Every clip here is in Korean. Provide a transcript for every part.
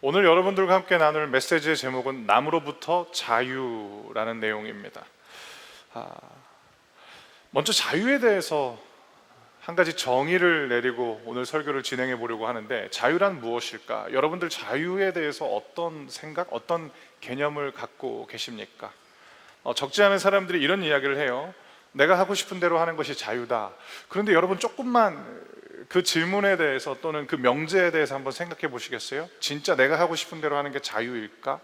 오늘 여러분들과 함께 나눌 메시지의 제목은 남으로부터 자유라는 내용입니다. 먼저 자유에 대해서 한 가지 정의를 내리고 오늘 설교를 진행해 보려고 하는데, 자유란 무엇일까? 여러분들 자유에 대해서 어떤 생각, 어떤 개념을 갖고 계십니까? 적지 않은 사람들이 이런 이야기를 해요. 내가 하고 싶은 대로 하는 것이 자유다. 그런데 여러분, 조금만 그 질문에 대해서 또는 그 명제에 대해서 한번 생각해 보시겠어요? 진짜 내가 하고 싶은 대로 하는 게 자유일까?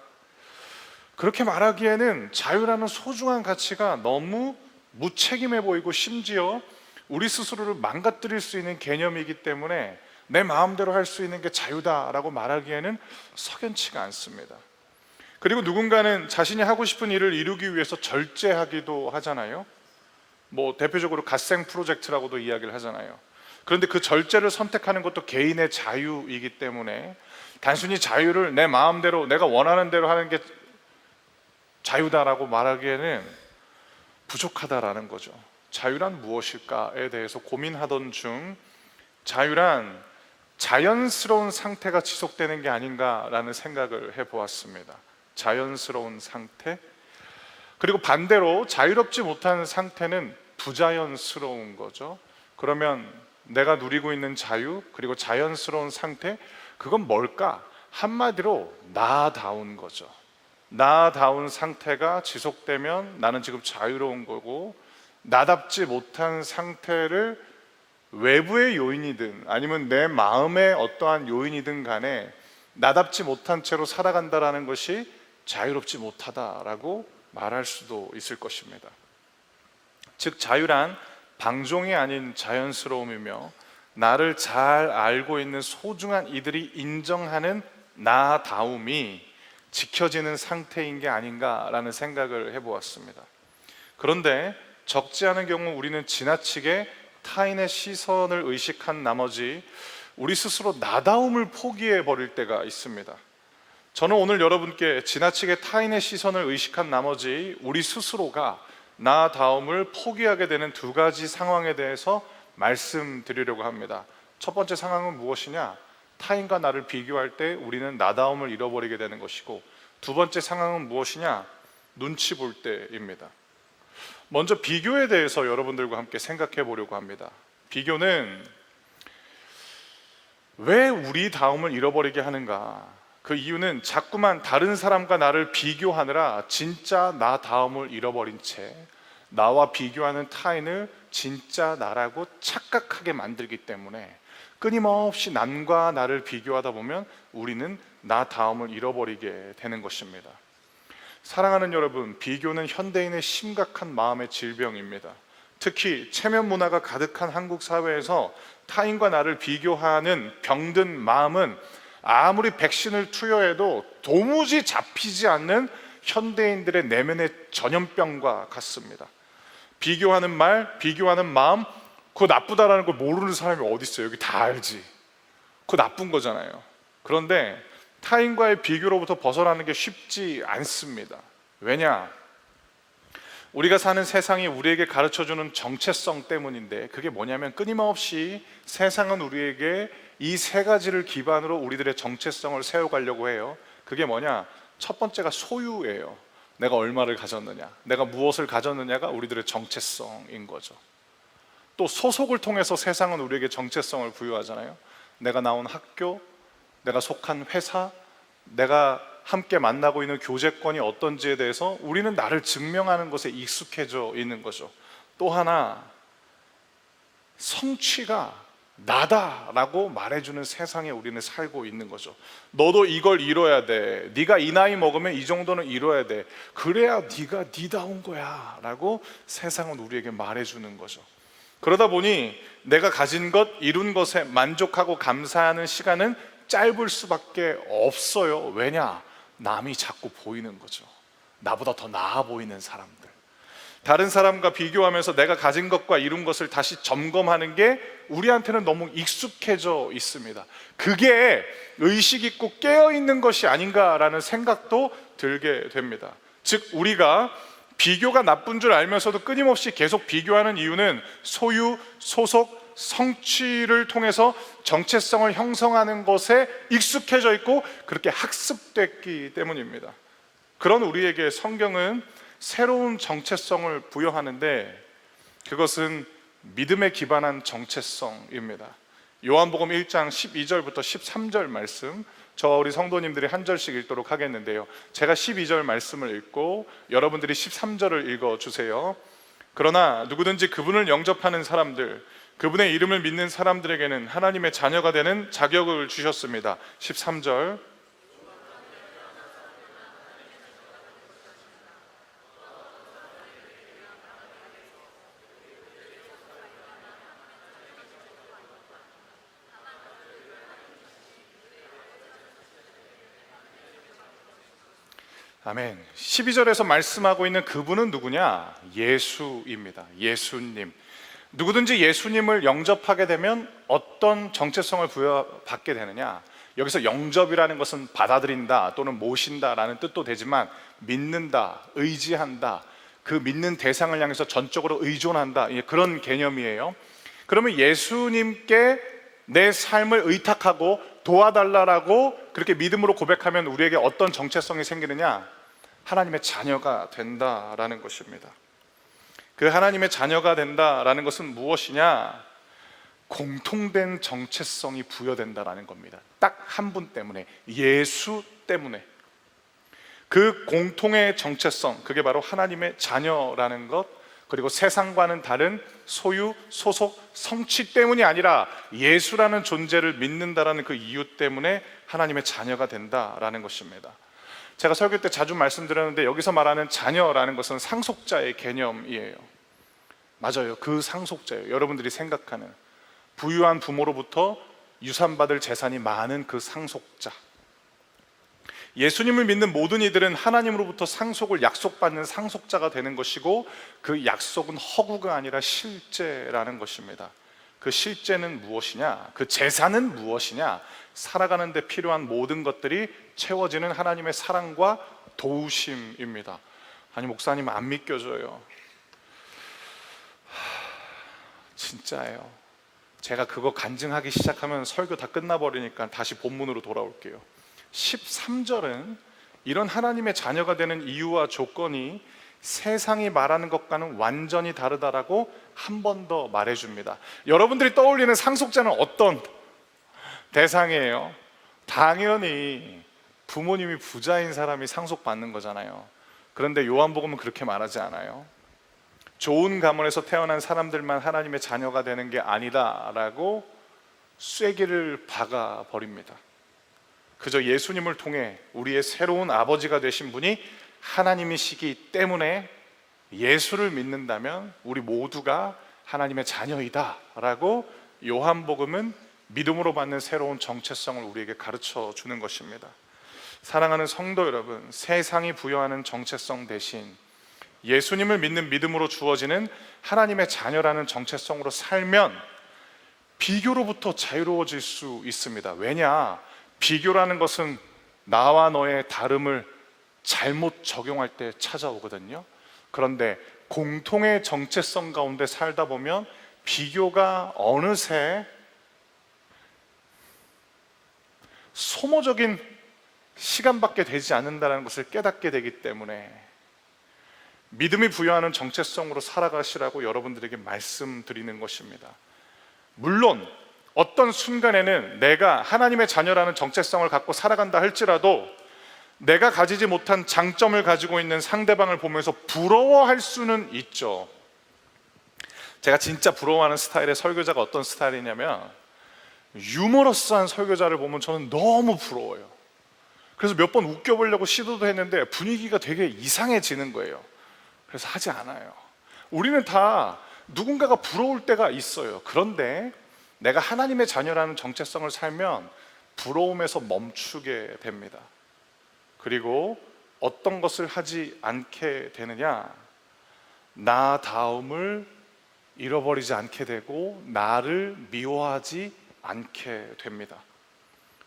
그렇게 말하기에는 자유라는 소중한 가치가 너무 무책임해 보이고, 심지어 우리 스스로를 망가뜨릴 수 있는 개념이기 때문에 내 마음대로 할 수 있는 게 자유다라고 말하기에는 석연치가 않습니다. 그리고 누군가는 자신이 하고 싶은 일을 이루기 위해서 절제하기도 하잖아요. 대표적으로 갓생 프로젝트라고도 이야기를 하잖아요. 그런데 그 절제를 선택하는 것도 개인의 자유이기 때문에 단순히 자유를 내 마음대로 내가 원하는 대로 하는 게 자유다라고 말하기에는 부족하다라는 거죠. 자유란 무엇일까에 대해서 고민하던 중 자유란 자연스러운 상태가 지속되는 게 아닌가라는 생각을 해보았습니다. 자연스러운 상태, 그리고 반대로 자유롭지 못한 상태는 부자연스러운 거죠. 그러면 내가 누리고 있는 자유, 그리고 자연스러운 상태, 그건 뭘까? 한마디로 나다운 거죠. 나다운 상태가 지속되면 나는 지금 자유로운 거고, 나답지 못한 상태를 외부의 요인이든 아니면 내 마음의 어떠한 요인이든 간에 나답지 못한 채로 살아간다라는 것이 자유롭지 못하다라고 말할 수도 있을 것입니다. 즉, 자유란 방종이 아닌 자연스러움이며 나를 잘 알고 있는 소중한 이들이 인정하는 나다움이 지켜지는 상태인 게 아닌가라는 생각을 해보았습니다. 그런데 적지 않은 경우 우리는 지나치게 타인의 시선을 의식한 나머지 우리 스스로 나다움을 포기해 버릴 때가 있습니다. 저는 오늘 여러분께 지나치게 타인의 시선을 의식한 나머지 우리 스스로가 나다움을 포기하게 되는 두 가지 상황에 대해서 말씀드리려고 합니다. 첫 번째 상황은 무엇이냐? 타인과 나를 비교할 때 우리는 나다움을 잃어버리게 되는 것이고, 두 번째 상황은 무엇이냐? 눈치 볼 때입니다. 먼저 비교에 대해서 여러분들과 함께 생각해 보려고 합니다. 비교는 왜 우리 다움을 잃어버리게 하는가? 그 이유는 자꾸만 다른 사람과 나를 비교하느라 진짜 나 다움을 잃어버린 채 나와 비교하는 타인을 진짜 나라고 착각하게 만들기 때문에 끊임없이 남과 나를 비교하다 보면 우리는 나 다움을 잃어버리게 되는 것입니다. 사랑하는 여러분, 비교는 현대인의 심각한 마음의 질병입니다. 특히 체면 문화가 가득한 한국 사회에서 타인과 나를 비교하는 병든 마음은 아무리 백신을 투여해도 도무지 잡히지 않는 현대인들의 내면의 전염병과 같습니다. 비교하는 말, 비교하는 마음, 그거 나쁘다라는 걸 모르는 사람이 어디 있어요? 여기 다 알지. 그거 나쁜 거잖아요. 그런데 타인과의 비교로부터 벗어나는 게 쉽지 않습니다. 왜냐? 우리가 사는 세상이 우리에게 가르쳐주는 정체성 때문인데, 그게 뭐냐면 끊임없이 세상은 우리에게 이 세 가지를 기반으로 우리들의 정체성을 세워가려고 해요. 그게 뭐냐? 첫 번째가 소유예요. 내가 얼마를 가졌느냐, 내가 무엇을 가졌느냐가 우리들의 정체성인 거죠. 또 소속을 통해서 세상은 우리에게 정체성을 부여하잖아요. 내가 나온 학교, 내가 속한 회사, 내가 함께 만나고 있는 교제권이 어떤지에 대해서 우리는 나를 증명하는 것에 익숙해져 있는 거죠. 또 하나, 성취가 나다라고 말해주는 세상에 우리는 살고 있는 거죠. 너도 이걸 이뤄야 돼, 네가 이 나이 먹으면 이 정도는 이뤄야 돼, 그래야 네가 네다운 거야 라고 세상은 우리에게 말해주는 거죠. 그러다 보니 내가 가진 것, 이룬 것에 만족하고 감사하는 시간은 짧을 수밖에 없어요. 왜냐? 남이 자꾸 보이는 거죠. 나보다 더 나아 보이는 사람들, 다른 사람과 비교하면서 내가 가진 것과 이룬 것을 다시 점검하는 게 우리한테는 너무 익숙해져 있습니다. 그게 의식 있고 깨어있는 것이 아닌가라는 생각도 들게 됩니다. 즉, 우리가 비교가 나쁜 줄 알면서도 끊임없이 계속 비교하는 이유는 소유, 소속, 성취를 통해서 정체성을 형성하는 것에 익숙해져 있고 그렇게 학습됐기 때문입니다. 그런 우리에게 성경은 새로운 정체성을 부여하는데 그것은 믿음에 기반한 정체성입니다. 요한복음 1장 12절부터 13절 말씀, 우리 성도님들이 한 절씩 읽도록 하겠는데요, 제가 12절 말씀을 읽고 여러분들이 13절을 읽어주세요. 그러나 누구든지 그분을 영접하는 사람들, 그분의 이름을 믿는 사람들에게는 하나님의 자녀가 되는 자격을 주셨습니다. 13절, 아멘. 12절에서 말씀하고 있는 그분은 누구냐? 예수입니다. 예수님. 누구든지 예수님을 영접하게 되면 어떤 정체성을 부여받게 되느냐? 여기서 영접이라는 것은 받아들인다 또는 모신다라는 뜻도 되지만 믿는다, 의지한다, 그 믿는 대상을 향해서 전적으로 의존한다, 그런 개념이에요. 그러면 예수님께 내 삶을 의탁하고 도와달라고 그렇게 믿음으로 고백하면 우리에게 어떤 정체성이 생기느냐? 하나님의 자녀가 된다라는 것입니다. 그 하나님의 자녀가 된다라는 것은 무엇이냐? 공통된 정체성이 부여된다라는 겁니다. 딱 한 분 때문에, 예수 때문에. 그 공통의 정체성, 그게 바로 하나님의 자녀라는 것, 그리고 세상과는 다른 소유, 소속, 성취 때문이 아니라 예수라는 존재를 믿는다라는 그 이유 때문에 하나님의 자녀가 된다라는 것입니다. 제가 설교 때 자주 말씀드렸는데 여기서 말하는 자녀라는 것은 상속자의 개념이에요. 맞아요. 그 상속자예요. 여러분들이 생각하는 부유한 부모로부터 유산받을 재산이 많은 그 상속자. 예수님을 믿는 모든 이들은 하나님으로부터 상속을 약속받는 상속자가 되는 것이고 그 약속은 허구가 아니라 실제라는 것입니다. 그 실제는 무엇이냐? 그 재산은 무엇이냐? 살아가는 데 필요한 모든 것들이 채워지는 하나님의 사랑과 도우심입니다. 아니 목사님 안 믿겨져요. 진짜예요. 제가 그거 간증하기 시작하면 설교 다 끝나버리니까 다시 본문으로 돌아올게요. 13절은 이런 하나님의 자녀가 되는 이유와 조건이 세상이 말하는 것과는 완전히 다르다라고 한 번 더 말해줍니다. 여러분들이 떠올리는 상속자는 어떤 대상이에요? 당연히 부모님이 부자인 사람이 상속받는 거잖아요. 그런데 요한복음은 그렇게 말하지 않아요. 좋은 가문에서 태어난 사람들만 하나님의 자녀가 되는 게 아니다라고 쐐기를 박아버립니다. 그저 예수님을 통해 우리의 새로운 아버지가 되신 분이 하나님이시기 때문에 예수를 믿는다면 우리 모두가 하나님의 자녀이다 라고 요한복음은 믿음으로 받는 새로운 정체성을 우리에게 가르쳐 주는 것입니다. 사랑하는 성도 여러분, 세상이 부여하는 정체성 대신 예수님을 믿는 믿음으로 주어지는 하나님의 자녀라는 정체성으로 살면 비교로부터 자유로워질 수 있습니다. 왜냐? 비교라는 것은 나와 너의 다름을 잘못 적용할 때 찾아오거든요. 그런데 공통의 정체성 가운데 살다 보면 비교가 어느새 소모적인 시간밖에 되지 않는다는 것을 깨닫게 되기 때문에 믿음이 부여하는 정체성으로 살아가시라고 여러분들에게 말씀드리는 것입니다. 물론 어떤 순간에는 내가 하나님의 자녀라는 정체성을 갖고 살아간다 할지라도 내가 가지지 못한 장점을 가지고 있는 상대방을 보면서 부러워할 수는 있죠. 제가 진짜 부러워하는 스타일의 설교자가 어떤 스타일이냐면 유머러스한 설교자를 보면 저는 너무 부러워요. 그래서 몇 번 웃겨보려고 시도도 했는데 분위기가 되게 이상해지는 거예요. 그래서 하지 않아요. 우리는 다 누군가가 부러울 때가 있어요. 그런데 내가 하나님의 자녀라는 정체성을 살면 부러움에서 멈추게 됩니다. 그리고 어떤 것을 하지 않게 되느냐? 나 다음을 잃어버리지 않게 되고 나를 미워하지 않게 됩니다.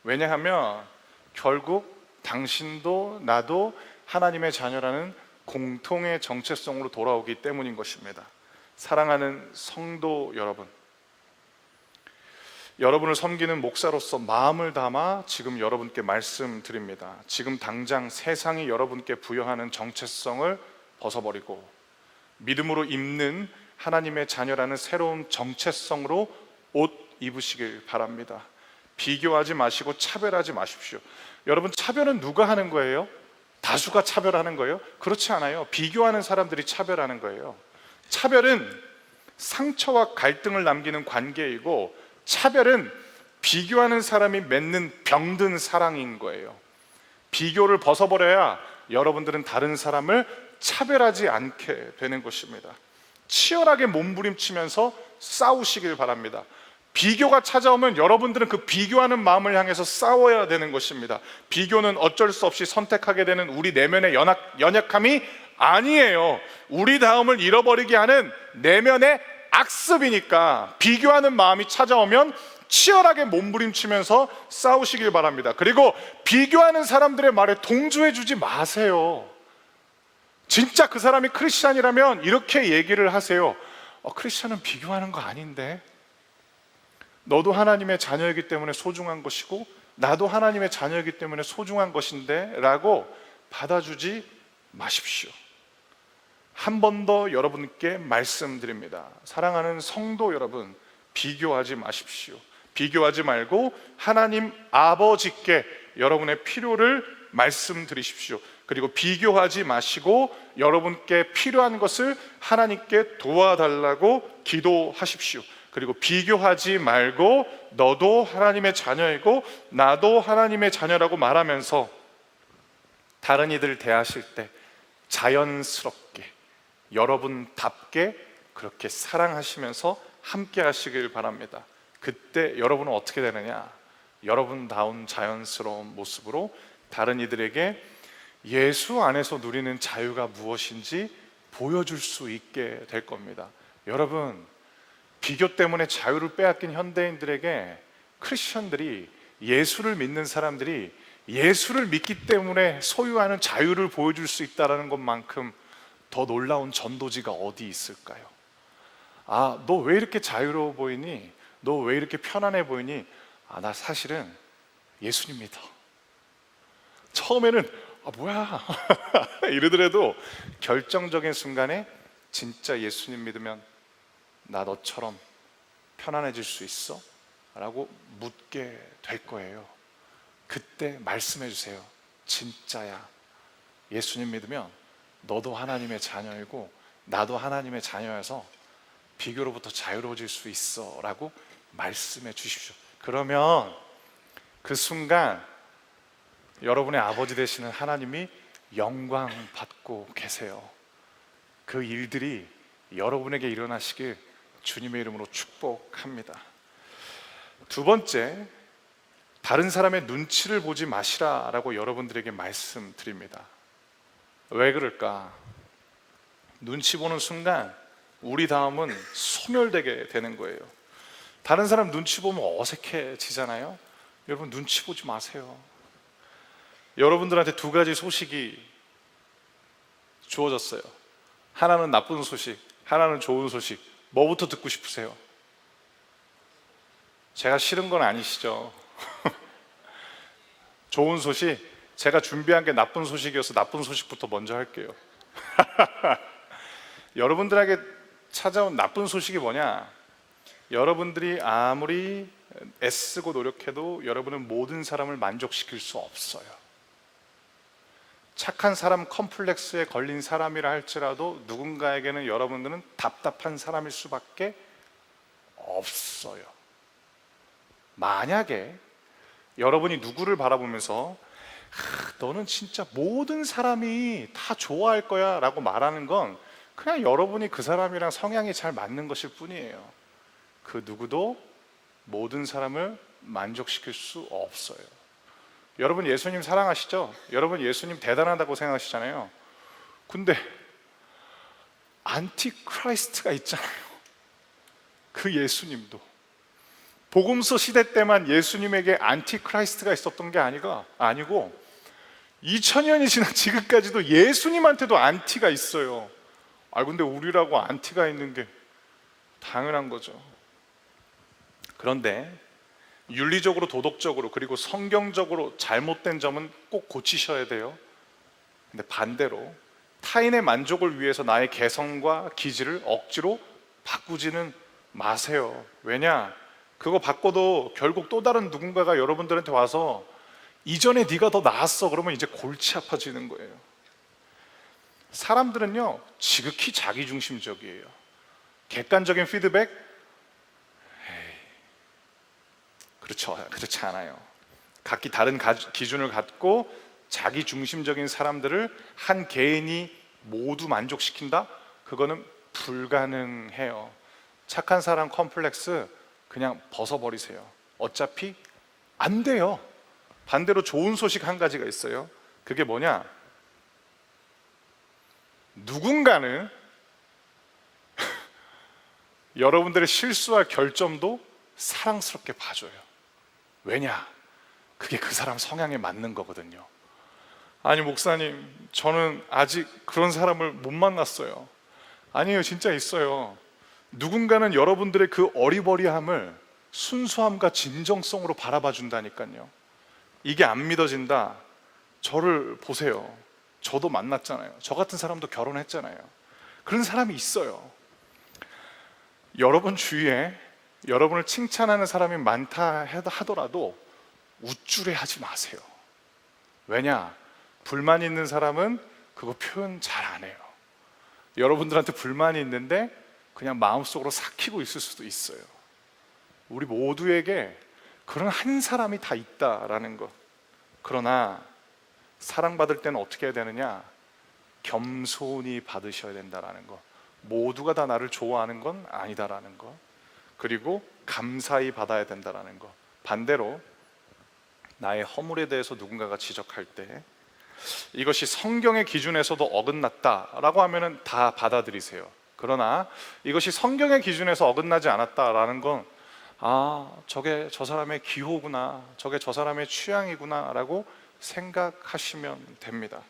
왜냐하면 결국 당신도 나도 하나님의 자녀라는 공통의 정체성으로 돌아오기 때문인 것입니다. 사랑하는 성도 여러분, 여러분을 섬기는 목사로서 마음을 담아 지금 여러분께 말씀드립니다. 지금 당장 세상이 여러분께 부여하는 정체성을 벗어버리고 믿음으로 입는 하나님의 자녀라는 새로운 정체성으로 옷 입으시길 바랍니다. 비교하지 마시고 차별하지 마십시오. 여러분, 차별은 누가 하는 거예요? 다수가 차별하는 거예요? 그렇지 않아요. 비교하는 사람들이 차별하는 거예요. 차별은 상처와 갈등을 남기는 관계이고, 차별은 비교하는 사람이 맺는 병든 사랑인 거예요. 비교를 벗어버려야 여러분들은 다른 사람을 차별하지 않게 되는 것입니다. 치열하게 몸부림치면서 싸우시길 바랍니다. 비교가 찾아오면 여러분들은 그 비교하는 마음을 향해서 싸워야 되는 것입니다. 비교는 어쩔 수 없이 선택하게 되는 우리 내면의 연약함이 아니에요. 우리 다음을 잃어버리게 하는 내면의 악습이니까 비교하는 마음이 찾아오면 치열하게 몸부림치면서 싸우시길 바랍니다. 그리고 비교하는 사람들의 말에 동조해 주지 마세요. 진짜 그 사람이 크리스찬이라면 이렇게 얘기를 하세요. 크리스찬은 비교하는 거 아닌데, 너도 하나님의 자녀이기 때문에 소중한 것이고 나도 하나님의 자녀이기 때문에 소중한 것인데 라고 받아주지 마십시오. 한 번 더 여러분께 말씀드립니다. 사랑하는 성도 여러분, 비교하지 마십시오. 비교하지 말고 하나님 아버지께 여러분의 필요를 말씀드리십시오. 그리고 비교하지 마시고 여러분께 필요한 것을 하나님께 도와달라고 기도하십시오. 그리고 비교하지 말고 너도 하나님의 자녀이고 나도 하나님의 자녀라고 말하면서 다른 이들 대하실 때 자연스럽게 여러분답게 그렇게 사랑하시면서 함께 하시길 바랍니다. 그때 여러분은 어떻게 되느냐? 여러분다운 자연스러운 모습으로 다른 이들에게 예수 안에서 누리는 자유가 무엇인지 보여줄 수 있게 될 겁니다. 여러분, 비교 때문에 자유를 빼앗긴 현대인들에게 크리스천들이, 예수를 믿는 사람들이 예수를 믿기 때문에 소유하는 자유를 보여줄 수 있다는 것만큼 더 놀라운 전도지가 어디 있을까요? 아, 너 왜 이렇게 자유로워 보이니? 너 왜 이렇게 편안해 보이니? 아, 나 사실은 예수님 믿어. 처음에는 뭐야 이러더라도 결정적인 순간에 진짜 예수님 믿으면 나 너처럼 편안해질 수 있어? 라고 묻게 될 거예요. 그때 말씀해 주세요. 진짜야. 예수님 믿으면 너도 하나님의 자녀이고 나도 하나님의 자녀여서 비교로부터 자유로워질 수 있어 라고 말씀해 주십시오. 그러면 그 순간 여러분의 아버지 되시는 하나님이 영광 받고 계세요. 그 일들이 여러분에게 일어나시길 주님의 이름으로 축복합니다. 두 번째, 다른 사람의 눈치를 보지 마시라라고 여러분들에게 말씀드립니다. 왜 그럴까? 눈치 보는 순간 우리 다음은 소멸되게 되는 거예요. 다른 사람 눈치 보면 어색해지잖아요. 여러분, 눈치 보지 마세요. 여러분들한테 두 가지 소식이 주어졌어요. 하나는 나쁜 소식, 하나는 좋은 소식. 뭐부터 듣고 싶으세요? 제가 싫은 건 아니시죠? 좋은 소식, 제가 준비한 게 나쁜 소식이어서 나쁜 소식부터 먼저 할게요. 여러분들에게 찾아온 나쁜 소식이 뭐냐? 여러분들이 아무리 애쓰고 노력해도 여러분은 모든 사람을 만족시킬 수 없어요. 착한 사람 컴플렉스에 걸린 사람이라 할지라도 누군가에게는 여러분들은 답답한 사람일 수밖에 없어요. 만약에 여러분이 누구를 바라보면서 너는 진짜 모든 사람이 다 좋아할 거야 라고 말하는 건 그냥 여러분이 그 사람이랑 성향이 잘 맞는 것일 뿐이에요. 그 누구도 모든 사람을 만족시킬 수 없어요. 여러분 예수님 사랑하시죠? 여러분 예수님 대단하다고 생각하시잖아요. 근데 안티크라이스트가 있잖아요. 그 예수님도 복음서 시대 때만 예수님에게 안티크라이스트가 있었던 게 아니고 2000년이 지난 지금까지도 예수님한테도 안티가 있어요. 근데 우리라고 안티가 있는 게 당연한 거죠. 그런데 윤리적으로, 도덕적으로, 그리고 성경적으로 잘못된 점은 꼭 고치셔야 돼요. 근데 반대로 타인의 만족을 위해서 나의 개성과 기질을 억지로 바꾸지는 마세요. 왜냐? 그거 바꿔도 결국 또 다른 누군가가 여러분들한테 와서 이전에 네가 더 나았어 그러면 이제 골치 아파지는 거예요. 사람들은요 지극히 자기중심적이에요. 객관적인 피드백? 그렇지 않아요. 각기 다른 기준을 갖고 자기중심적인 사람들을 한 개인이 모두 만족시킨다? 그거는 불가능해요. 착한 사람 컴플렉스 그냥 벗어버리세요. 어차피 안 돼요. 반대로 좋은 소식 한 가지가 있어요. 그게 뭐냐? 누군가는 여러분들의 실수와 결점도 사랑스럽게 봐줘요. 왜냐? 그게 그 사람 성향에 맞는 거거든요. 아니 목사님, 저는 아직 그런 사람을 못 만났어요. 아니에요, 진짜 있어요. 누군가는 여러분들의 그 어리버리함을 순수함과 진정성으로 바라봐 준다니까요. 이게 안 믿어진다? 저를 보세요. 저도 만났잖아요. 저 같은 사람도 결혼했잖아요. 그런 사람이 있어요. 여러분 주위에 여러분을 칭찬하는 사람이 많다 하더라도 우쭐해 하지 마세요. 왜냐? 불만 있는 사람은 그거 표현 잘 안 해요. 여러분들한테 불만이 있는데 그냥 마음속으로 삭히고 있을 수도 있어요. 우리 모두에게 그런 한 사람이 다 있다라는 것. 그러나 사랑받을 때는 어떻게 해야 되느냐? 겸손히 받으셔야 된다라는 것. 모두가 다 나를 좋아하는 건 아니다라는 것. 그리고 감사히 받아야 된다라는 것. 반대로 나의 허물에 대해서 누군가가 지적할 때 이것이 성경의 기준에서도 어긋났다라고 하면은 다 받아들이세요. 그러나 이것이 성경의 기준에서 어긋나지 않았다라는 건 저게 저 사람의 기호구나, 저게 저 사람의 취향이구나 라고 생각하시면 됩니다.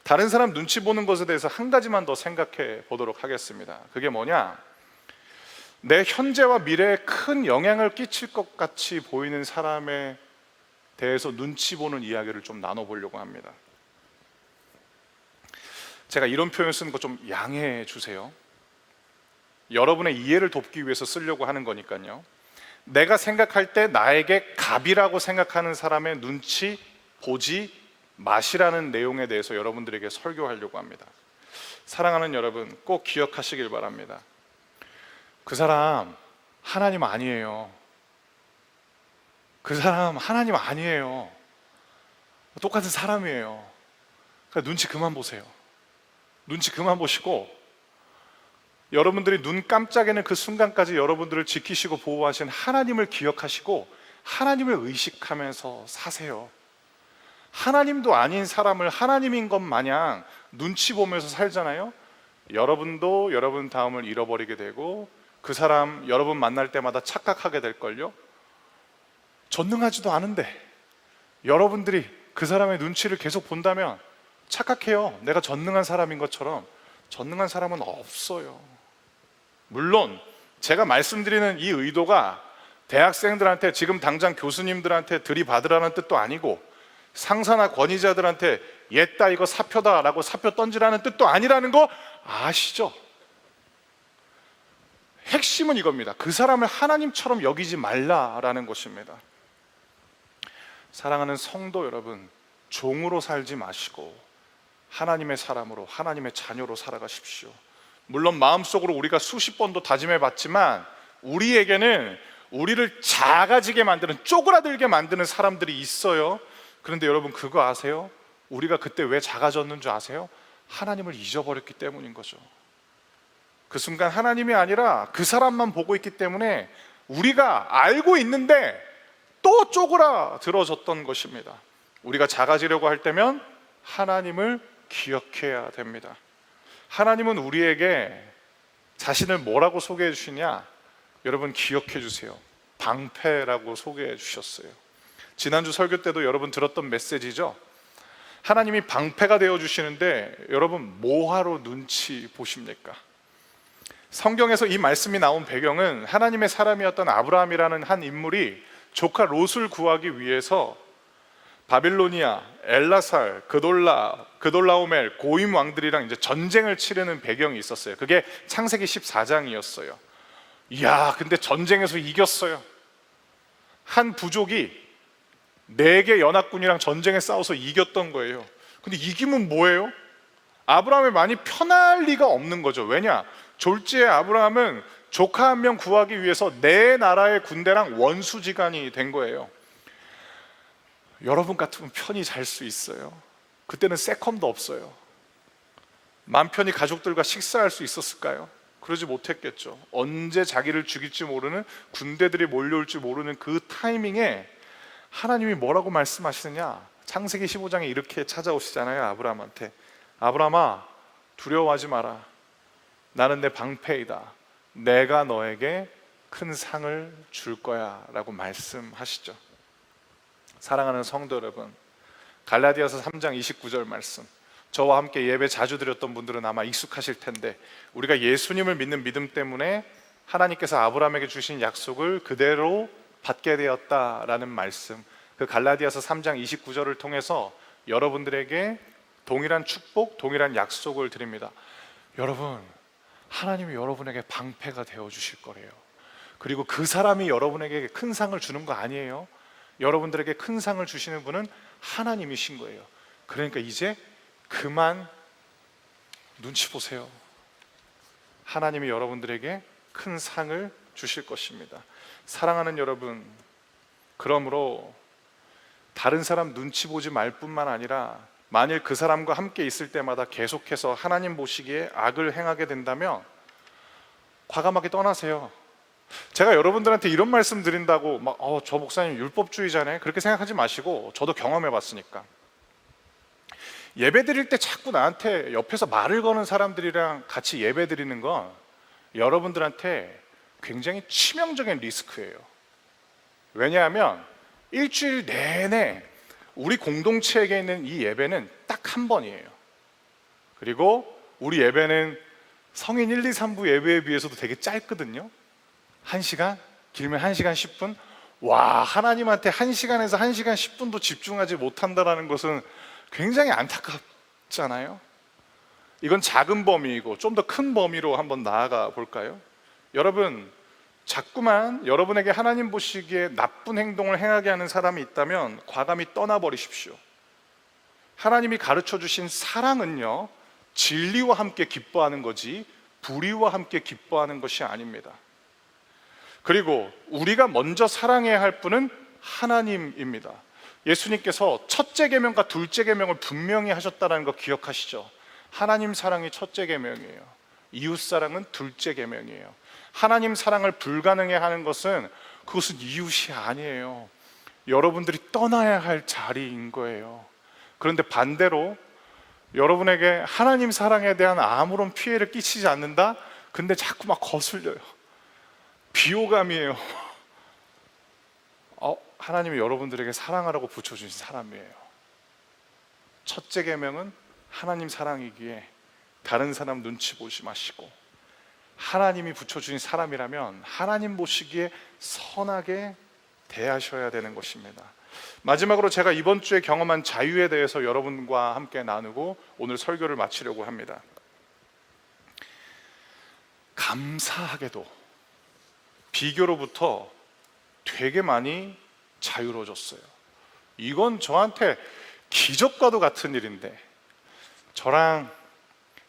다른 사람 눈치 보는 것에 대해서 한 가지만 더 생각해 보도록 하겠습니다. 그게 뭐냐? 내 현재와 미래에 큰 영향을 끼칠 것 같이 보이는 사람에 대해서 눈치 보는 이야기를 좀 나눠보려고 합니다. 제가 이런 표현 쓰는 거 좀 양해해 주세요. 여러분의 이해를 돕기 위해서 쓰려고 하는 거니까요. 내가 생각할 때 나에게 갑이라고 생각하는 사람의 눈치 보지 마시라는 내용에 대해서 여러분들에게 설교하려고 합니다. 사랑하는 여러분, 꼭 기억하시길 바랍니다. 그 사람 하나님 아니에요. 그 사람 하나님 아니에요. 똑같은 사람이에요. 그러니까 눈치 그만 보세요. 눈치 그만 보시고, 여러분들이 눈 깜짝이는 그 순간까지 여러분들을 지키시고 보호하신 하나님을 기억하시고 하나님을 의식하면서 사세요. 하나님도 아닌 사람을 하나님인 것 마냥 눈치 보면서 살잖아요. 여러분도 여러분 다음을 잃어버리게 되고 그 사람 여러분 만날 때마다 착각하게 될걸요. 전능하지도 않은데 여러분들이 그 사람의 눈치를 계속 본다면 착각해요. 내가 전능한 사람인 것처럼. 전능한 사람은 없어요. 물론 제가 말씀드리는 이 의도가 대학생들한테 지금 당장 교수님들한테 들이받으라는 뜻도 아니고 상사나 권위자들한테 옛다 이거 사표다 라고 사표 던지라는 뜻도 아니라는 거 아시죠? 핵심은 이겁니다. 그 사람을 하나님처럼 여기지 말라라는 것입니다. 사랑하는 성도 여러분, 종으로 살지 마시고 하나님의 사람으로, 하나님의 자녀로 살아가십시오. 물론 마음속으로 우리가 수십 번도 다짐해 봤지만 우리에게는 우리를 작아지게 만드는, 쪼그라들게 만드는 사람들이 있어요. 그런데 여러분 그거 아세요? 우리가 그때 왜 작아졌는 줄 아세요? 하나님을 잊어버렸기 때문인 거죠. 그 순간 하나님이 아니라 그 사람만 보고 있기 때문에 우리가 알고 있는데 또 쪼그라들어졌던 것입니다. 우리가 작아지려고 할 때면 하나님을 기억해야 됩니다. 하나님은 우리에게 자신을 뭐라고 소개해 주시냐? 여러분 기억해 주세요. 방패라고 소개해 주셨어요. 지난주 설교 때도 여러분 들었던 메시지죠. 하나님이 방패가 되어 주시는데 여러분 뭐하러 눈치 보십니까? 성경에서 이 말씀이 나온 배경은 하나님의 사람이었던 아브라함이라는 한 인물이 조카 롯을 구하기 위해서 바빌로니아, 엘라살, 그돌라오멜 고임 왕들이랑 이제 전쟁을 치르는 배경이 있었어요. 그게 창세기 14장이었어요. 이야, 근데 전쟁에서 이겼어요. 한 부족이 4개 연합군이랑 전쟁에 싸워서 이겼던 거예요. 근데 이기면 뭐예요? 아브라함이 많이 편할 리가 없는 거죠. 왜냐? 졸지에 아브라함은 조카 한 명 구하기 위해서 네 나라의 군대랑 원수지간이 된 거예요. 여러분 같으면 편히 잘 수 있어요? 그때는 세컨도 없어요. 맘 편히 가족들과 식사할 수 있었을까요? 그러지 못했겠죠. 언제 자기를 죽일지 모르는, 군대들이 몰려올지 모르는 그 타이밍에 하나님이 뭐라고 말씀하시느냐? 창세기 15장에 이렇게 찾아오시잖아요. 아브라함한테, 아브라함아, 두려워하지 마라. 나는 내 방패이다. 내가 너에게 큰 상을 줄 거야 라고 말씀하시죠. 사랑하는 성도 여러분, 갈라디아서 3장 29절 말씀, 저와 함께 예배 자주 드렸던 분들은 아마 익숙하실 텐데, 우리가 예수님을 믿는 믿음 때문에 하나님께서 아브라함에게 주신 약속을 그대로 받게 되었다라는 말씀, 그 갈라디아서 3장 29절을 통해서 여러분들에게 동일한 축복, 동일한 약속을 드립니다. 여러분, 하나님이 여러분에게 방패가 되어 주실 거래요. 그리고 그 사람이 여러분에게 큰 상을 주는 거 아니에요. 여러분들에게 큰 상을 주시는 분은 하나님이신 거예요. 그러니까 이제 그만 눈치 보세요. 하나님이 여러분들에게 큰 상을 주실 것입니다. 사랑하는 여러분, 그러므로 다른 사람 눈치 보지 말 뿐만 아니라 만일 그 사람과 함께 있을 때마다 계속해서 하나님 보시기에 악을 행하게 된다면 과감하게 떠나세요. 제가 여러분들한테 이런 말씀 드린다고 막 저 목사님 율법주의자네 그렇게 생각하지 마시고, 저도 경험해 봤으니까. 예배 드릴 때 자꾸 나한테 옆에서 말을 거는 사람들이랑 같이 예배 드리는 건 여러분들한테 굉장히 치명적인 리스크예요. 왜냐하면 일주일 내내 우리 공동체에게 있는 이 예배는 딱 한 번이에요. 그리고 우리 예배는 성인 1, 2, 3부 예배에 비해서도 되게 짧거든요. 1시간? 길면 1시간 10분? 와, 하나님한테 1시간에서 1시간 10분도 집중하지 못한다는 것은 굉장히 안타깝잖아요. 이건 작은 범위이고 좀 더 큰 범위로 한번 나아가 볼까요? 여러분, 자꾸만 여러분에게 하나님 보시기에 나쁜 행동을 행하게 하는 사람이 있다면 과감히 떠나버리십시오. 하나님이 가르쳐 주신 사랑은요, 진리와 함께 기뻐하는 거지 불의와 함께 기뻐하는 것이 아닙니다. 그리고 우리가 먼저 사랑해야 할 분은 하나님입니다. 예수님께서 첫째 계명과 둘째 계명을 분명히 하셨다는 거 기억하시죠? 하나님 사랑이 첫째 계명이에요. 이웃 사랑은 둘째 계명이에요. 하나님 사랑을 불가능해 하는 것은 그것은 이웃이 아니에요. 여러분들이 떠나야 할 자리인 거예요. 그런데 반대로 여러분에게 하나님 사랑에 대한 아무런 피해를 끼치지 않는다? 근데 자꾸 막 거슬려요. 비호감이에요. 하나님이 여러분들에게 사랑하라고 붙여주신 사람이에요. 첫째 계명은 하나님 사랑이기에 다른 사람 눈치 보지 마시고, 하나님이 붙여주신 사람이라면 하나님 보시기에 선하게 대하셔야 되는 것입니다. 마지막으로 제가 이번 주에 경험한 자유에 대해서 여러분과 함께 나누고 오늘 설교를 마치려고 합니다. 감사하게도 비교로부터 되게 많이 자유로워졌어요. 이건 저한테 기적과도 같은 일인데, 저랑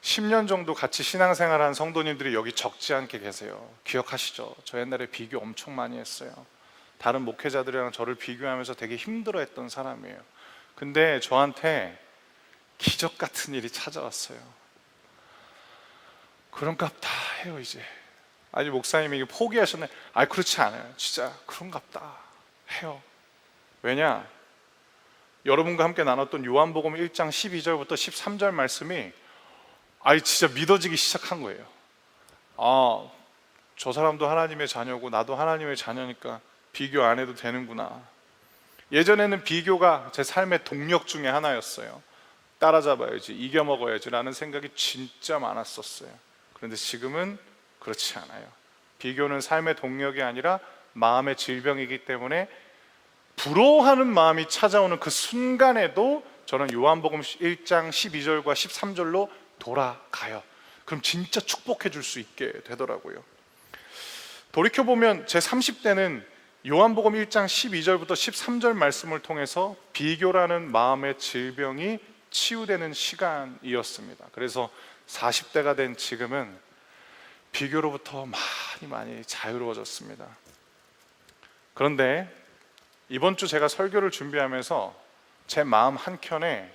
10년 정도 같이 신앙생활한 성도님들이 여기 적지 않게 계세요. 기억하시죠? 저 옛날에 비교 엄청 많이 했어요. 다른 목회자들이랑 저를 비교하면서 되게 힘들어했던 사람이에요. 근데 저한테 기적 같은 일이 찾아왔어요. 그런갑다 해요 이제. 아니 목사님이 이게 포기하셨네. 아니 그렇지 않아요. 진짜 그런갑다 해요. 왜냐? 여러분과 함께 나눴던 요한복음 1장 12절부터 13절 말씀이 진짜 믿어지기 시작한 거예요. 저 사람도 하나님의 자녀고 나도 하나님의 자녀니까 비교 안 해도 되는구나. 예전에는 비교가 제 삶의 동력 중에 하나였어요. 따라잡아야지, 이겨먹어야지 라는 생각이 진짜 많았었어요. 그런데 지금은 그렇지 않아요. 비교는 삶의 동력이 아니라 마음의 질병이기 때문에 부러워하는 마음이 찾아오는 그 순간에도 저는 요한복음 1장 12절과 13절로 돌아가요. 그럼 진짜 축복해 줄 수 있게 되더라고요. 돌이켜보면 제 30대는 요한복음 1장 12절부터 13절 말씀을 통해서 비교라는 마음의 질병이 치유되는 시간이었습니다. 그래서 40대가 된 지금은 비교로부터 많이 자유로워졌습니다. 그런데 이번 주 제가 설교를 준비하면서 제 마음 한켠에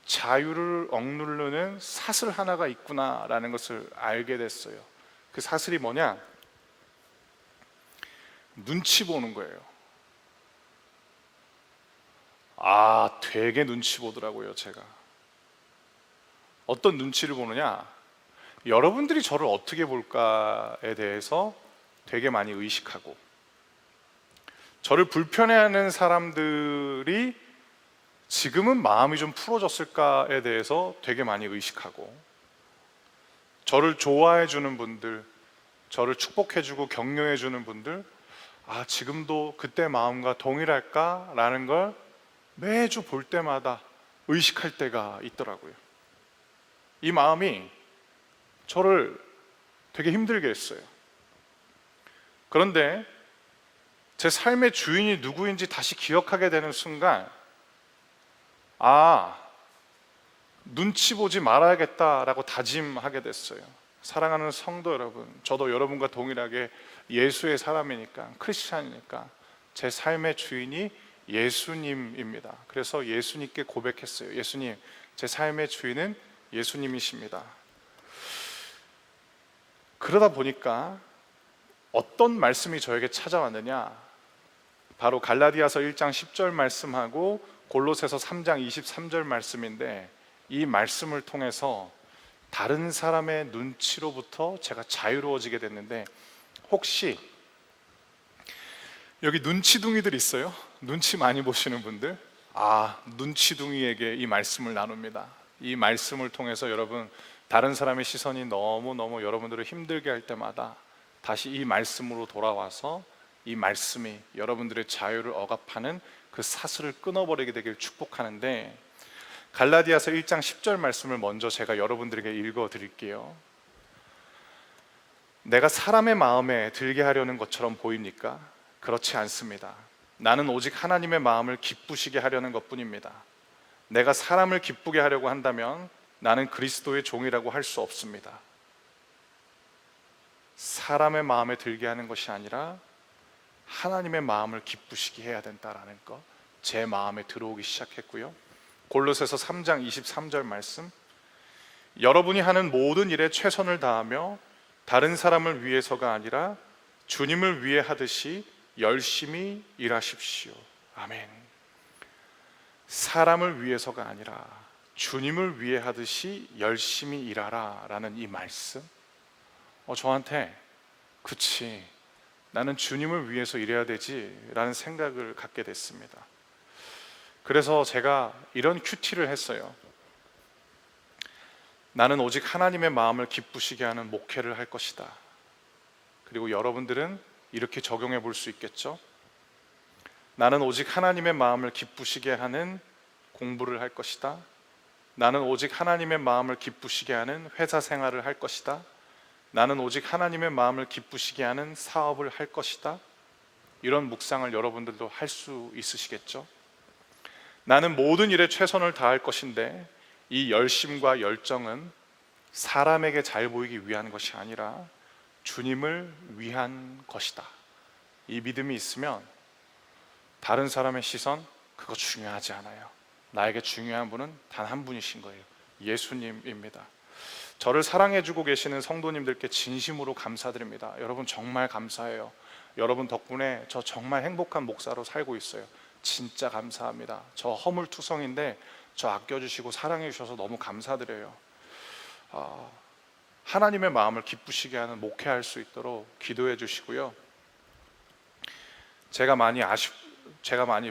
자유를 억누르는 사슬 하나가 있구나라는 것을 알게 됐어요. 그 사슬이 뭐냐? 눈치 보는 거예요. 되게 눈치 보더라고요. 제가 어떤 눈치를 보느냐, 여러분들이 저를 어떻게 볼까에 대해서 되게 많이 의식하고, 저를 불편해하는 사람들이 지금은 마음이 좀 풀어졌을까에 대해서 되게 많이 의식하고, 저를 좋아해 주는 분들, 저를 축복해 주고 격려해 주는 분들, 지금도 그때 마음과 동일할까라는 걸 매주 볼 때마다 의식할 때가 있더라고요. 이 마음이 저를 되게 힘들게 했어요. 그런데 제 삶의 주인이 누구인지 다시 기억하게 되는 순간, 눈치 보지 말아야겠다라고 다짐하게 됐어요. 사랑하는 성도 여러분, 저도 여러분과 동일하게 예수의 사람이니까, 크리스찬이니까 제 삶의 주인이 예수님입니다. 그래서 예수님께 고백했어요. 예수님, 제 삶의 주인은 예수님이십니다. 그러다 보니까 어떤 말씀이 저에게 찾아왔느냐, 바로 갈라디아서 1장 10절 말씀하고 골로새서 3장 23절 말씀인데, 이 말씀을 통해서 다른 사람의 눈치로부터 제가 자유로워지게 됐는데, 혹시 여기 눈치둥이들 있어요? 눈치 많이 보시는 분들? 눈치둥이에게 이 말씀을 나눕니다. 이 말씀을 통해서 여러분, 다른 사람의 시선이 너무너무 여러분들을 힘들게 할 때마다 다시 이 말씀으로 돌아와서 이 말씀이 여러분들의 자유를 억압하는 그 사슬을 끊어버리게 되길 축복하는데, 갈라디아서 1장 10절 말씀을 먼저 제가 여러분들에게 읽어 드릴게요. 내가 사람의 마음에 들게 하려는 것처럼 보입니까? 그렇지 않습니다. 나는 오직 하나님의 마음을 기쁘시게 하려는 것뿐입니다. 내가 사람을 기쁘게 하려고 한다면 나는 그리스도의 종이라고 할 수 없습니다. 사람의 마음에 들게 하는 것이 아니라 하나님의 마음을 기쁘시게 해야 된다라는 것, 제 마음에 들어오기 시작했고요. 골로새서 3장 23절 말씀, 여러분이 하는 모든 일에 최선을 다하며 다른 사람을 위해서가 아니라 주님을 위해 하듯이 열심히 일하십시오. 아멘. 사람을 위해서가 아니라 주님을 위해 하듯이 열심히 일하라 라는 이 말씀, 저한테 그치, 나는 주님을 위해서 일해야 되지 라는 생각을 갖게 됐습니다. 그래서 제가 이런 큐티를 했어요. 나는 오직 하나님의 마음을 기쁘시게 하는 목회를 할 것이다. 그리고 여러분들은 이렇게 적용해 볼 수 있겠죠? 나는 오직 하나님의 마음을 기쁘시게 하는 공부를 할 것이다. 나는 오직 하나님의 마음을 기쁘시게 하는 회사 생활을 할 것이다. 나는 오직 하나님의 마음을 기쁘시게 하는 사업을 할 것이다. 이런 묵상을 여러분들도 할 수 있으시겠죠? 나는 모든 일에 최선을 다할 것인데, 이 열심과 열정은 사람에게 잘 보이기 위한 것이 아니라 주님을 위한 것이다. 이 믿음이 있으면 다른 사람의 시선, 그거 중요하지 않아요. 나에게 중요한 분은 단 한 분이신 거예요. 예수님입니다. 저를 사랑해주고 계시는 성도님들께 진심으로 감사드립니다. 여러분 정말 감사해요. 여러분 덕분에 저 정말 행복한 목사로 살고 있어요. 진짜 감사합니다. 저 허물투성인데 저 아껴주시고 사랑해 주셔서 너무 감사드려요. 하나님의 마음을 기쁘시게 하는 목회할 수 있도록 기도해 주시고요. 제가 많이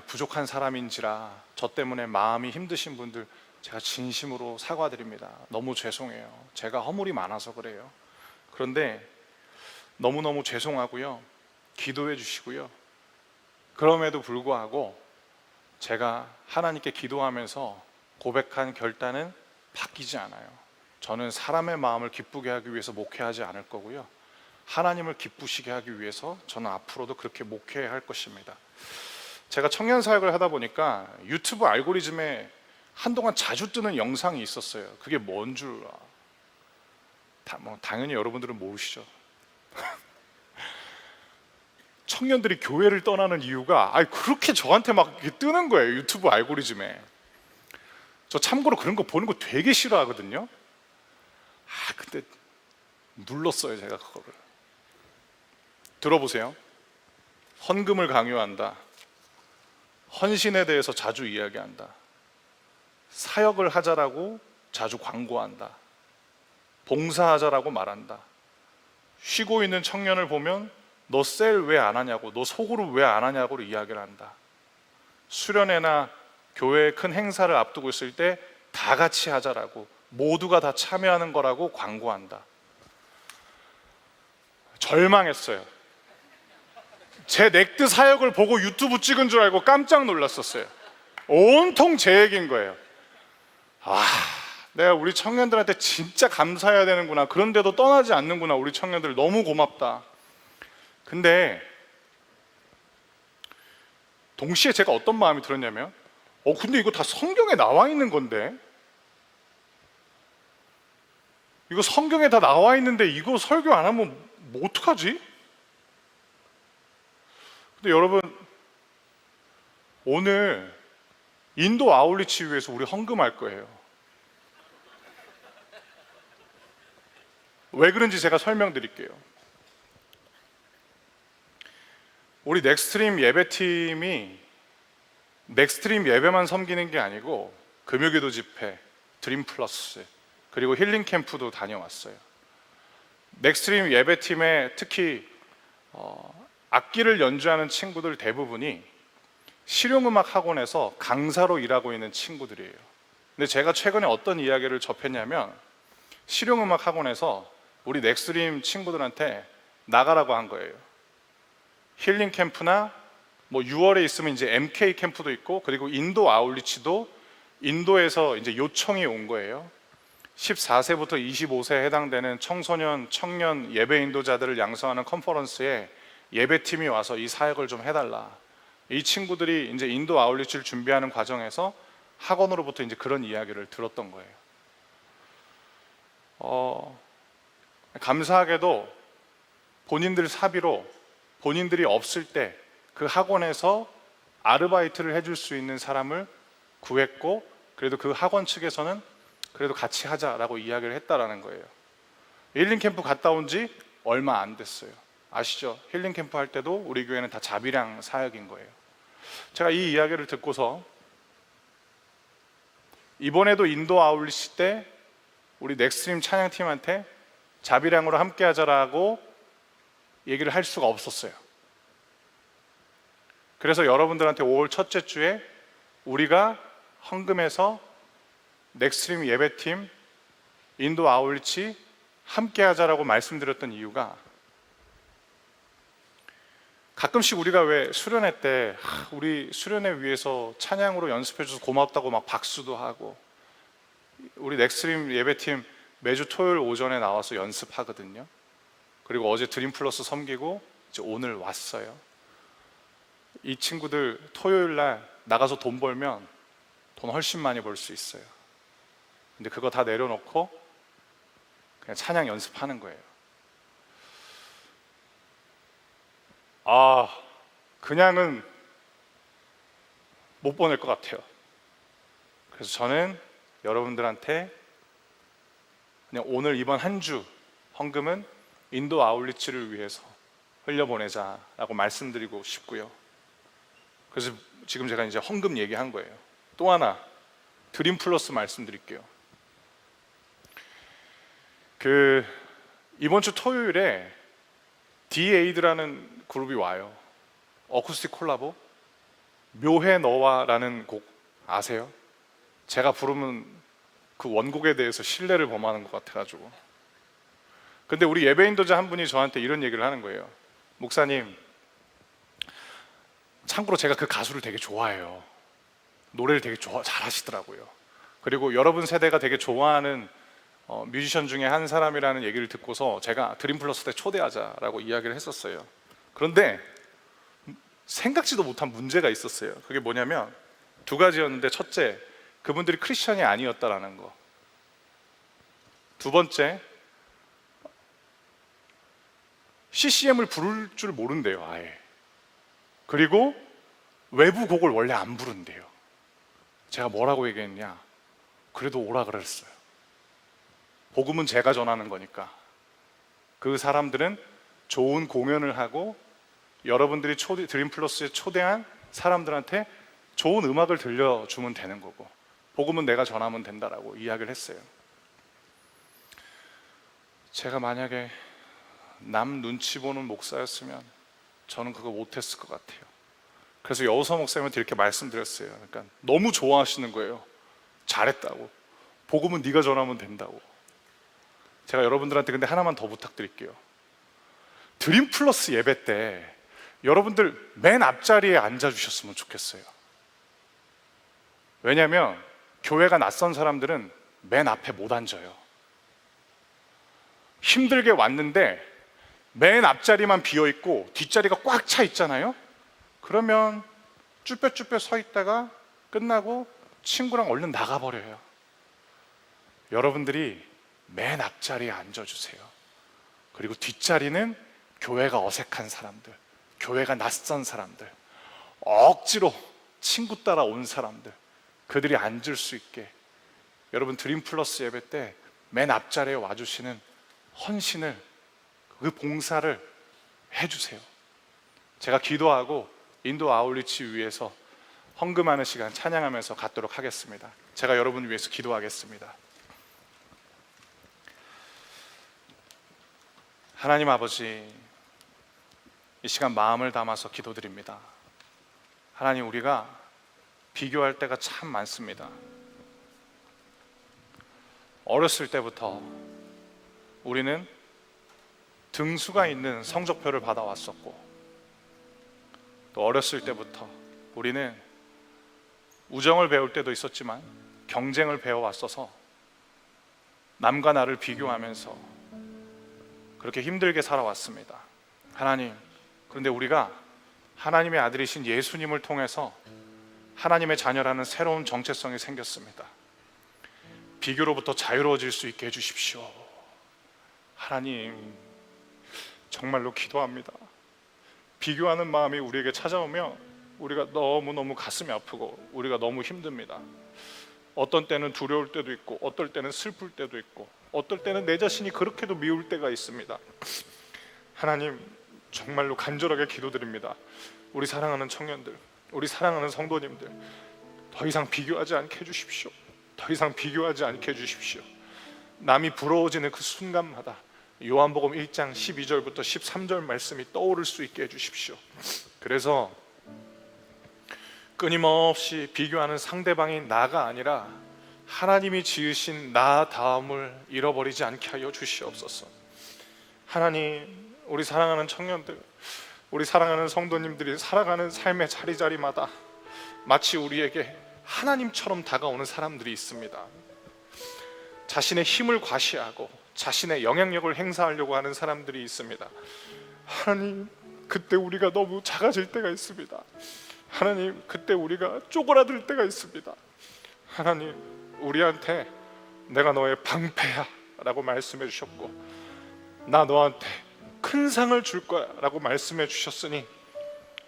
부족한 사람인지라 저 때문에 마음이 힘드신 분들, 제가 진심으로 사과드립니다. 너무 죄송해요. 제가 허물이 많아서 그래요. 그런데 너무너무 죄송하고요. 기도해 주시고요. 그럼에도 불구하고 제가 하나님께 기도하면서 고백한 결단은 바뀌지 않아요. 저는 사람의 마음을 기쁘게 하기 위해서 목회하지 않을 거고요, 하나님을 기쁘시게 하기 위해서 저는 앞으로도 그렇게 목회해야 할 것입니다. 제가 청년 사역을 하다 보니까 유튜브 알고리즘에 한동안 자주 뜨는 영상이 있었어요. 그게 뭔 줄 당연히 여러분들은 모르시죠. 청년들이 교회를 떠나는 이유가 그렇게 저한테 막 이렇게 뜨는 거예요, 유튜브 알고리즘에. 저 참고로 그런 거 보는 거 되게 싫어하거든요. 근데 눌렀어요, 제가 그거를. 들어보세요. 헌금을 강요한다, 헌신에 대해서 자주 이야기한다, 사역을 하자라고 자주 광고한다, 봉사하자라고 말한다, 쉬고 있는 청년을 보면 너 셀 왜 안 하냐고, 너 소그룹 왜 안 하냐고 이야기를 한다, 수련회나 교회의 큰 행사를 앞두고 있을 때 다 같이 하자라고, 모두가 다 참여하는 거라고 광고한다. 절망했어요. 제 넥드 사역을 보고 유튜브 찍은 줄 알고 깜짝 놀랐었어요. 온통 제 얘기인 거예요. 내가 우리 청년들한테 진짜 감사해야 되는구나, 그런데도 떠나지 않는구나, 우리 청년들 너무 고맙다. 근데 동시에 제가 어떤 마음이 들었냐면, 근데 이거 다 성경에 나와 있는 건데, 이거 성경에 다 나와 있는데 이거 설교 안 하면 뭐 어떡하지? 근데 여러분, 오늘 인도 아울리치 위해서 우리 헌금할 거예요. 왜 그런지 제가 설명드릴게요. 우리 넥스트림 예배팀이 넥스트림 예배만 섬기는 게 아니고 금요기도 집회, 드림 플러스, 그리고 힐링 캠프도 다녀왔어요. 넥스트림 예배팀에 특히 악기를 연주하는 친구들 대부분이 실용음악 학원에서 강사로 일하고 있는 친구들이에요. 근데 제가 최근에 어떤 이야기를 접했냐면, 실용음악 학원에서 우리 넥스트림 친구들한테 나가라고 한 거예요. 힐링 캠프나 6월에 있으면 이제 MK 캠프도 있고, 그리고 인도 아울리치도 인도에서 이제 요청이 온 거예요. 14세부터 25세에 해당되는 청소년, 청년 예배 인도자들을 양성하는 컨퍼런스에 예배팀이 와서 이 사역을 좀 해달라. 이 친구들이 이제 인도 아울리치를 준비하는 과정에서 학원으로부터 이제 그런 이야기를 들었던 거예요. 감사하게도 본인들 사비로 본인들이 없을 때 그 학원에서 아르바이트를 해줄 수 있는 사람을 구했고, 그래도 그 학원 측에서는 그래도 같이 하자라고 이야기를 했다라는 거예요. 힐링 캠프 갔다 온 지 얼마 안 됐어요. 아시죠? 힐링 캠프 할 때도 우리 교회는 다 자비량 사역인 거예요. 제가 이 이야기를 듣고서 이번에도 인도 아울리치 때 우리 넥스트림 찬양팀한테 자비량으로 함께 하자라고 얘기를 할 수가 없었어요. 그래서 여러분들한테 5월 첫째 주에 우리가 헌금해서 넥스트림 예배팀, 인도 아울리치 함께 하자라고 말씀드렸던 이유가, 가끔씩 우리가 왜 수련회 때 우리 수련회 위해서 찬양으로 연습해줘서 고맙다고 막 박수도 하고, 우리 넥스트림 예배팀 매주 토요일 오전에 나와서 연습하거든요. 그리고 어제 드림 플러스 섬기고 이제 오늘 왔어요. 이 친구들 토요일 날 나가서 돈 벌면 돈 훨씬 많이 벌 수 있어요. 근데 그거 다 내려놓고 그냥 찬양 연습하는 거예요. 그냥은 못 보낼 것 같아요. 그래서 저는 여러분들한테 그냥 오늘 이번 한 주 헌금은 인도 아울리치를 위해서 흘려보내자라고 말씀드리고 싶고요. 그래서 지금 제가 이제 헌금 얘기한 거예요. 또 하나 드림 플러스 말씀드릴게요. 이번 주 토요일에 디에이드라는 그룹이 와요. 어쿠스틱 콜라보, 묘해 너와라는 곡 아세요? 제가 부르면 그 원곡에 대해서 신뢰를 범하는 것 같아가지고. 근데 우리 예배 인도자 한 분이 저한테 이런 얘기를 하는 거예요. 목사님, 참고로 제가 그 가수를 되게 좋아해요. 노래를 되게 잘하시더라고요. 그리고 여러분 세대가 되게 좋아하는 뮤지션 중에 한 사람이라는 얘기를 듣고서 제가 드림플러스 때 초대하자라고 이야기를 했었어요. 그런데 생각지도 못한 문제가 있었어요. 그게 뭐냐면 두 가지였는데, 첫째, 그분들이 크리스천이 아니었다라는 거. 두 번째, CCM을 부를 줄 모른대요, 아예. 그리고 외부 곡을 원래 안 부른대요. 제가 뭐라고 얘기했냐? 그래도 오라 그랬어요. 복음은 제가 전하는 거니까. 그 사람들은 좋은 공연을 하고 여러분들이 드림플러스에 초대한 사람들한테 좋은 음악을 들려주면 되는 거고, 복음은 내가 전하면 된다라고 이야기를 했어요. 제가 만약에 남 눈치 보는 목사였으면 저는 그거 못했을 것 같아요. 그래서 여호사 목사님한테 이렇게 말씀드렸어요. 그러니까 너무 좋아하시는 거예요. 잘했다고, 복음은 네가 전하면 된다고. 제가 여러분들한테 근데 하나만 더 부탁드릴게요. 드림플러스 예배 때 여러분들 맨 앞자리에 앉아주셨으면 좋겠어요. 왜냐하면 교회가 낯선 사람들은 맨 앞에 못 앉아요. 힘들게 왔는데 맨 앞자리만 비어있고 뒷자리가 꽉 차 있잖아요. 그러면 쭈뼛쭈뼛 서 있다가 끝나고 친구랑 얼른 나가버려요. 여러분들이 맨 앞자리에 앉아주세요. 그리고 뒷자리는 교회가 어색한 사람들, 교회가 낯선 사람들, 억지로 친구 따라 온 사람들, 그들이 앉을 수 있게 여러분 드림플러스 예배 때 맨 앞자리에 와주시는 헌신을, 그 봉사를 해주세요. 제가 기도하고 인도 아울리치 위에서 헌금하는 시간 찬양하면서 갖도록 하겠습니다. 제가 여러분 위해서 기도하겠습니다. 하나님 아버지, 이 시간 마음을 담아서 기도드립니다. 하나님, 우리가 비교할 때가 참 많습니다. 어렸을 때부터 우리는 등수가 있는 성적표를 받아왔었고, 또 어렸을 때부터 우리는 우정을 배울 때도 있었지만 경쟁을 배워왔어서 남과 나를 비교하면서 그렇게 힘들게 살아왔습니다. 하나님, 그런데 우리가 하나님의 아들이신 예수님을 통해서 하나님의 자녀라는 새로운 정체성이 생겼습니다. 비교로부터 자유로워질 수 있게 해주십시오. 하나님, 정말로 기도합니다. 비교하는 마음이 우리에게 찾아오면 우리가 너무너무 가슴이 아프고 우리가 너무 힘듭니다. 어떤 때는 두려울 때도 있고, 어떨 때는 슬플 때도 있고, 어떨 때는 내 자신이 그렇게도 미울 때가 있습니다. 하나님, 정말로 간절하게 기도드립니다. 우리 사랑하는 청년들, 우리 사랑하는 성도님들, 더 이상 비교하지 않게 해주십시오. 더 이상 비교하지 않게 해주십시오. 남이 부러워지는 그 순간마다 요한복음 1장 12절부터 13절 말씀이 떠오를 수 있게 해주십시오. 그래서 끊임없이 비교하는 상대방이 나가 아니라 하나님이 지으신 나 다음을 잃어버리지 않게 하여 주시옵소서. 하나님, 우리 사랑하는 청년들, 우리 사랑하는 성도님들이 살아가는 삶의 자리자리마다 마치 우리에게 하나님처럼 다가오는 사람들이 있습니다. 자신의 힘을 과시하고 자신의 영향력을 행사하려고 하는 사람들이 있습니다. 하나님, 그때 우리가 너무 작아질 때가 있습니다. 하나님, 그때 우리가 쪼그라들 때가 있습니다. 하나님, 우리한테 내가 너의 방패야 라고 말씀해 주셨고, 나 너한테 큰 상을 줄 거야 라고 말씀해 주셨으니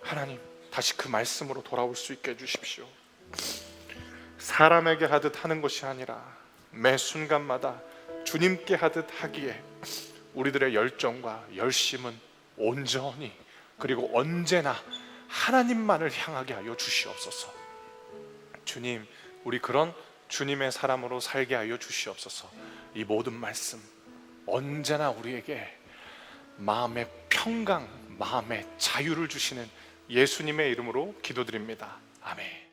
하나님, 다시 그 말씀으로 돌아올 수 있게 해주십시오. 사람에게 하듯 하는 것이 아니라 매 순간마다 주님께 하듯 하기에 우리들의 열정과 열심은 온전히, 그리고 언제나 하나님만을 향하게 하여 주시옵소서. 주님, 우리 그런 주님의 사람으로 살게 하여 주시옵소서. 이 모든 말씀 언제나 우리에게 마음의 평강, 마음의 자유를 주시는 예수님의 이름으로 기도드립니다. 아멘.